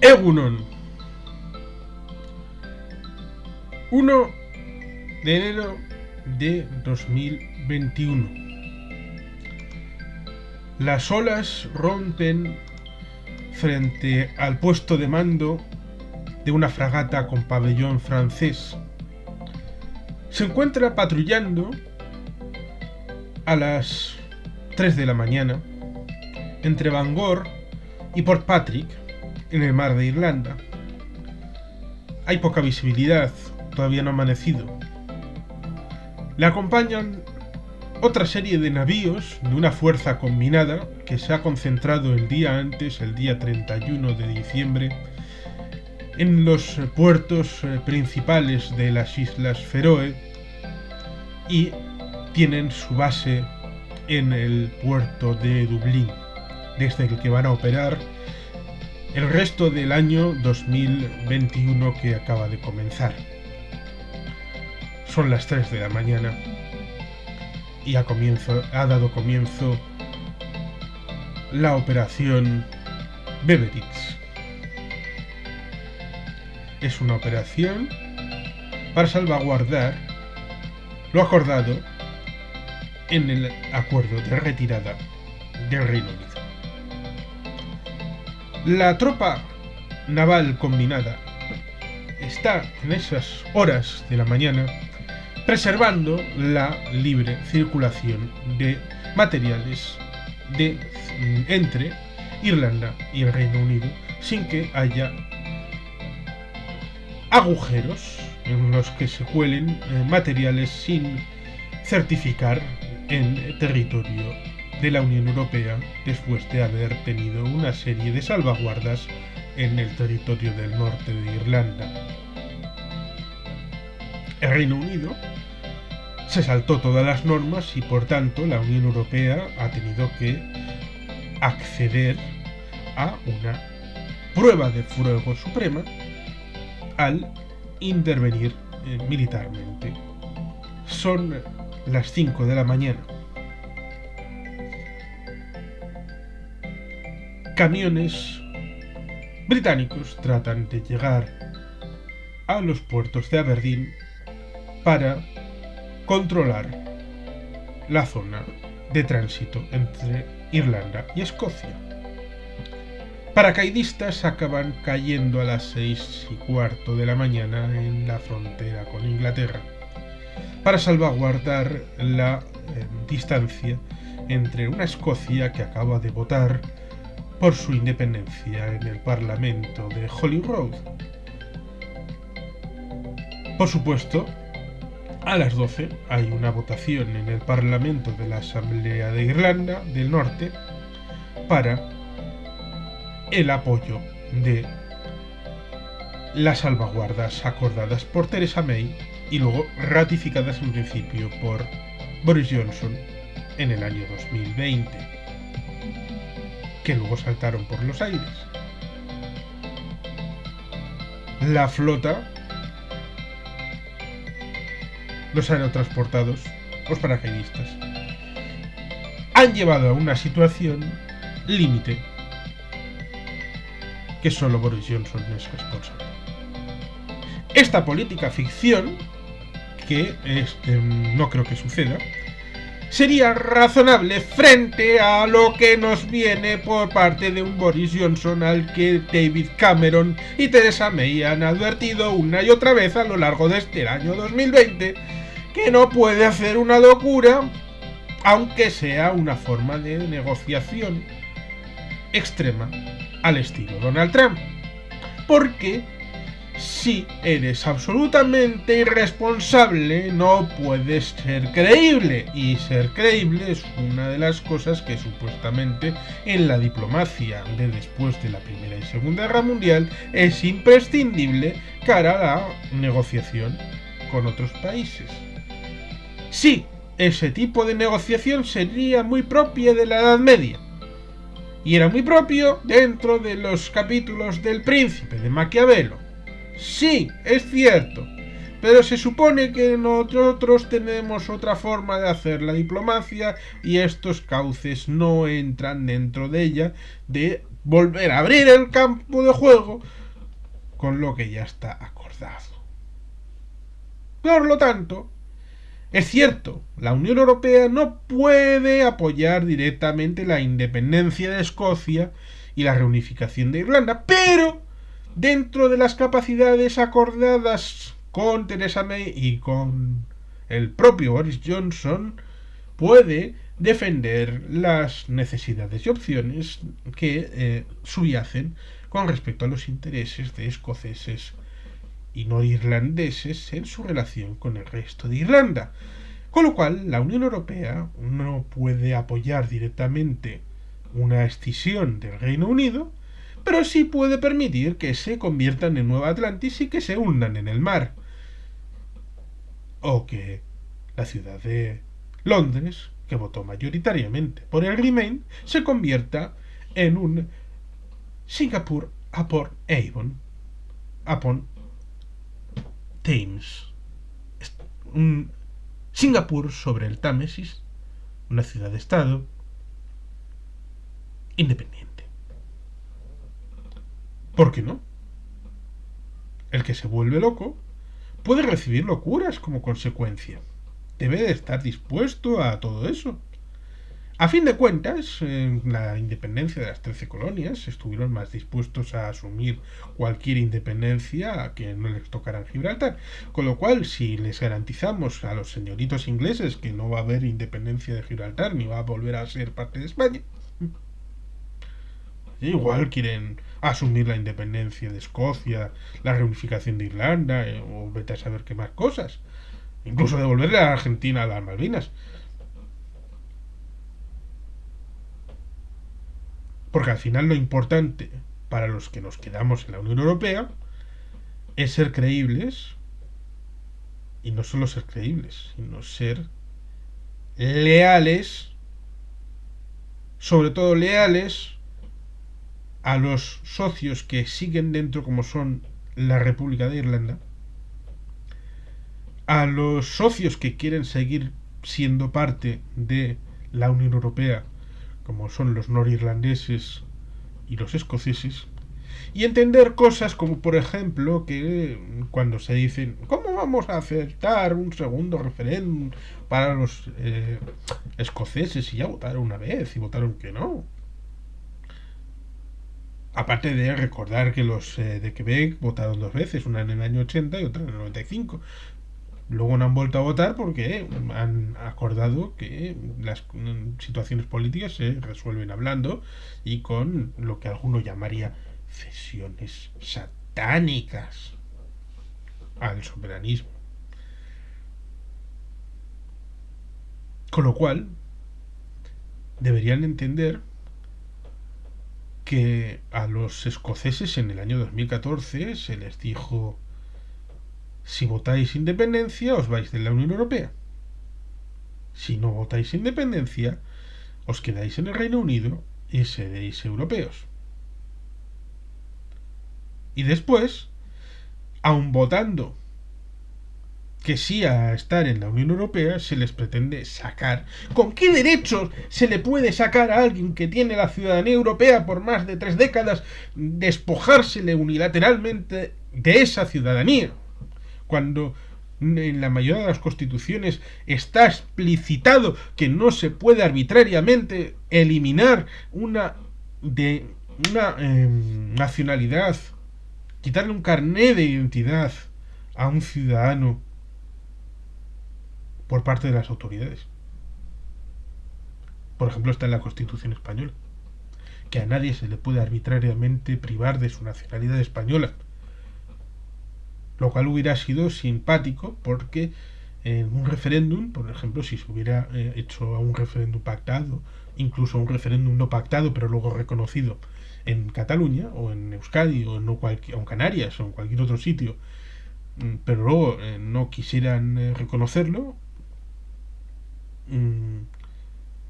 Egunon. 1 de enero de 2021. Las olas rompen frente al puesto de mando de una fragata con pabellón francés. Se encuentra patrullando a las 3 de la mañana entre Bangor y Port Patrick, en el mar de Irlanda. Hay poca visibilidad, todavía no ha amanecido. Le acompañan otra serie de navíos de una fuerza combinada que se ha concentrado el día antes, el día 31 de diciembre, en los puertos principales de las Islas Feroe y tienen su base en el puerto de Dublín, desde el que van a operar el resto del año 2021 que acaba de comenzar. Son las 3 de la mañana y ha dado comienzo la operación Beveridge. Es una operación para salvaguardar lo acordado en el acuerdo de retirada del Reino Unido. La tropa naval combinada está en esas horas de la mañana preservando la libre circulación de materiales entre Irlanda y el Reino Unido sin que haya agujeros en los que se cuelen materiales sin certificar en territorio de la Unión Europea después de haber tenido una serie de salvaguardas en el territorio del norte de Irlanda. El Reino Unido se saltó todas las normas y por tanto la Unión Europea ha tenido que acceder a una prueba de fuego suprema al intervenir militarmente. Son las 5 de la mañana. Camiones británicos tratan de llegar a los puertos de Aberdeen para controlar la zona de tránsito entre Irlanda y Escocia. Paracaidistas acaban cayendo a las 6:15 de la mañana en la frontera con Inglaterra para salvaguardar la distancia entre una Escocia que acaba de votar por su independencia en el Parlamento de Holyrood. Por supuesto, a las 12 hay una votación en el Parlamento de la Asamblea de Irlanda del Norte para el apoyo de las salvaguardas acordadas por Theresa May y luego ratificadas en principio por Boris Johnson en el año 2020, que luego saltaron por los aires. La flota, los aerotransportados, los paracaidistas, han llevado a una situación límite que solo Boris Johnson es responsable. Esta política ficción, que no creo que suceda, sería razonable frente a lo que nos viene por parte de un Boris Johnson al que David Cameron y Theresa May han advertido una y otra vez a lo largo de este año 2020 que no puede hacer una locura, aunque sea una forma de negociación extrema al estilo Donald Trump. Porque si eres absolutamente irresponsable, no puedes ser creíble. Y ser creíble es una de las cosas que supuestamente en la diplomacia de después de la Primera y Segunda Guerra Mundial es imprescindible cara a la negociación con otros países. Sí, ese tipo de negociación sería muy propia de la Edad Media. Y era muy propio dentro de los capítulos del Príncipe de Maquiavelo. Sí, es cierto, Pero se supone que nosotros tenemos otra forma de hacer la diplomacia y estos cauces no entran dentro de ella, de volver a abrir el campo de juego con lo que ya está acordado. Por lo tanto, es cierto, la Unión Europea no puede apoyar directamente la independencia de Escocia y la reunificación de Irlanda, pero dentro de las capacidades acordadas con Theresa May y con el propio Boris Johnson, puede defender las necesidades y opciones que subyacen con respecto a los intereses de escoceses y norirlandeses en su relación con el resto de Irlanda. Con lo cual, la Unión Europea no puede apoyar directamente una escisión del Reino Unido, pero sí puede permitir que se conviertan en Nueva Atlantis y que se hundan en el mar. O que la ciudad de Londres, que votó mayoritariamente por el Remain, se convierta en un Singapore upon Avon, upon Thames, un Singapur sobre el Támesis, una ciudad-estado independiente. ¿Por qué no? El que se vuelve loco puede recibir locuras como consecuencia. Debe de estar dispuesto a todo eso. A fin de cuentas, la independencia de las 13 colonias estuvieron más dispuestos a asumir cualquier independencia a que no les tocara en Gibraltar. Con lo cual, si les garantizamos a los señoritos ingleses que no va a haber independencia de Gibraltar ni va a volver a ser parte de España, igual quieren asumir la independencia de Escocia, la reunificación de Irlanda, o vete a saber qué más cosas. Incluso devolverle a Argentina a las Malvinas. Porque al final lo importante para los que nos quedamos en la Unión Europea es ser creíbles, y no solo ser creíbles, sino ser leales, sobre todo leales a los socios que siguen dentro, como son la República de Irlanda, a los socios que quieren seguir siendo parte de la Unión Europea, como son los norirlandeses y los escoceses, y entender cosas como, por ejemplo, que cuando se dicen ¿cómo vamos a aceptar un segundo referéndum para los escoceses si ya votaron una vez y votaron que no? Aparte de recordar que los de Quebec votaron dos veces, una en el año 80 y otra en el 95. Luego no han vuelto a votar porque han acordado que las situaciones políticas se resuelven hablando y con lo que alguno llamaría cesiones satánicas al soberanismo. Con lo cual, deberían entender que a los escoceses en el año 2014 se les dijo: si votáis independencia, os vais de la Unión Europea. Si no votáis independencia, os quedáis en el Reino Unido y seréis europeos. Y después, aun votando que sí a estar en la Unión Europea, se les pretende sacar. ¿Con qué derechos se le puede sacar a alguien que tiene la ciudadanía europea por más de 3 décadas, despojársele unilateralmente de esa ciudadanía? Cuando en la mayoría de las constituciones está explicitado que no se puede arbitrariamente eliminar una nacionalidad, quitarle un carné de identidad a un ciudadano por parte de las autoridades. Por ejemplo, está en la Constitución española, que a nadie se le puede arbitrariamente privar de su nacionalidad española. Lo cual hubiera sido simpático porque en un referéndum, por ejemplo, si se hubiera hecho un referéndum pactado, incluso un referéndum no pactado pero luego reconocido en Cataluña o en Euskadi o en Canarias o en cualquier otro sitio, pero luego no quisieran reconocerlo,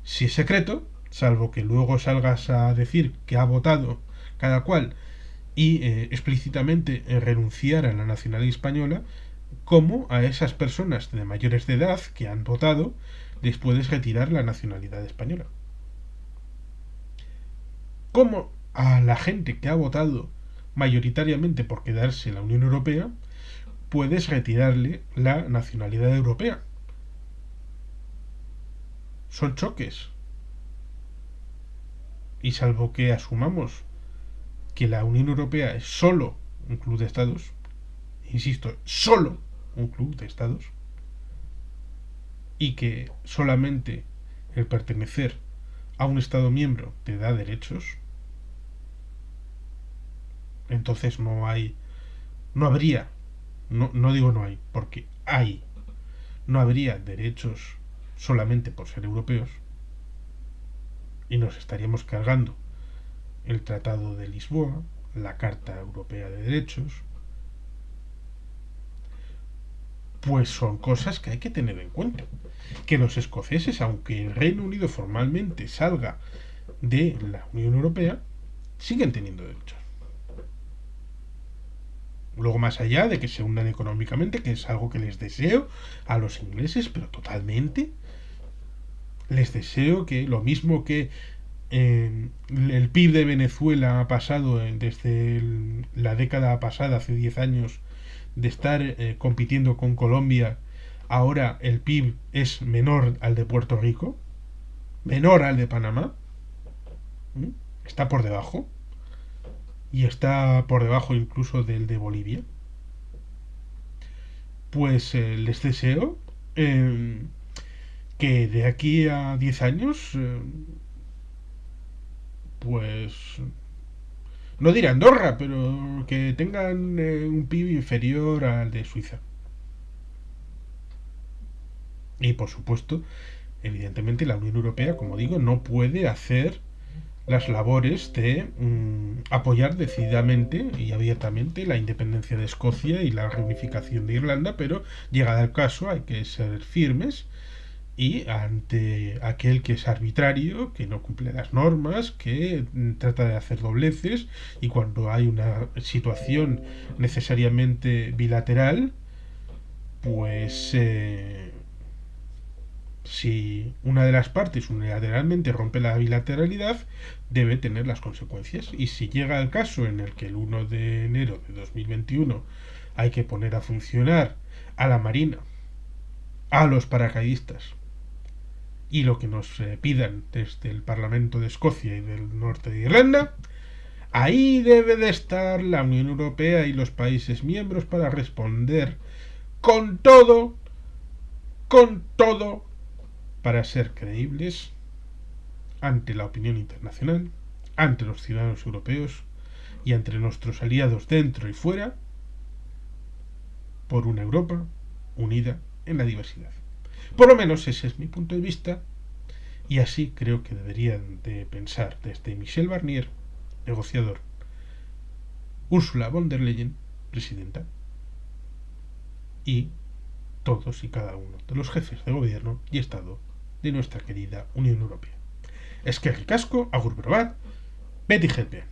si es secreto, salvo que luego salgas a decir que ha votado cada cual y explícitamente renunciar a la nacionalidad española, cómo a esas personas de mayores de edad que han votado les puedes retirar la nacionalidad española. Cómo a la gente que ha votado mayoritariamente por quedarse en la Unión Europea puedes retirarle la nacionalidad europea. Son choques. Y salvo que asumamos que la Unión Europea es solo un club de estados, insisto, solo un club de estados, y que solamente el pertenecer a un estado miembro te da derechos, entonces no habría, no digo no hay, porque no habría derechos solamente por ser europeos, y nos estaríamos cargando el Tratado de Lisboa, la Carta Europea de Derechos. Pues son cosas que hay que tener en cuenta. Que los escoceses, aunque el Reino Unido formalmente salga de la Unión Europea, siguen teniendo derechos. Luego, más allá de que se hundan económicamente, que es algo que les deseo a los ingleses, pero totalmente, les deseo que lo mismo que el PIB de Venezuela ha pasado desde la década pasada, hace 10 años, de estar compitiendo con Colombia, ahora el PIB es menor al de Puerto Rico, menor al de Panamá, está por debajo, y está por debajo incluso del de Bolivia. Pues les deseo que de aquí a 10 años, pues no diré Andorra, pero que tengan un PIB inferior al de Suiza. Y por supuesto, evidentemente la Unión Europea, como digo, no puede hacer las labores de apoyar decididamente y abiertamente la independencia de Escocia y la reunificación de Irlanda, pero llegado el caso hay que ser firmes y ante aquel que es arbitrario, que no cumple las normas, que trata de hacer dobleces, y cuando hay una situación necesariamente bilateral, pues si una de las partes unilateralmente rompe la bilateralidad, debe tener las consecuencias. Y si llega el caso en el que el 1 de enero de 2021 hay que poner a funcionar a la Marina, a los paracaidistas, y lo que nos pidan desde el Parlamento de Escocia y del norte de Irlanda, ahí debe de estar la Unión Europea y los países miembros para responder con todo, para ser creíbles ante la opinión internacional, ante los ciudadanos europeos y ante nuestros aliados dentro y fuera, por una Europa unida en la diversidad. Por lo menos ese es mi punto de vista, y así creo que deberían de pensar desde Michel Barnier, negociador, Ursula von der Leyen, presidenta, y todos y cada uno de los jefes de gobierno y Estado de nuestra querida Unión Europea. Eskerrik asko, agur berobat, beti jetpean.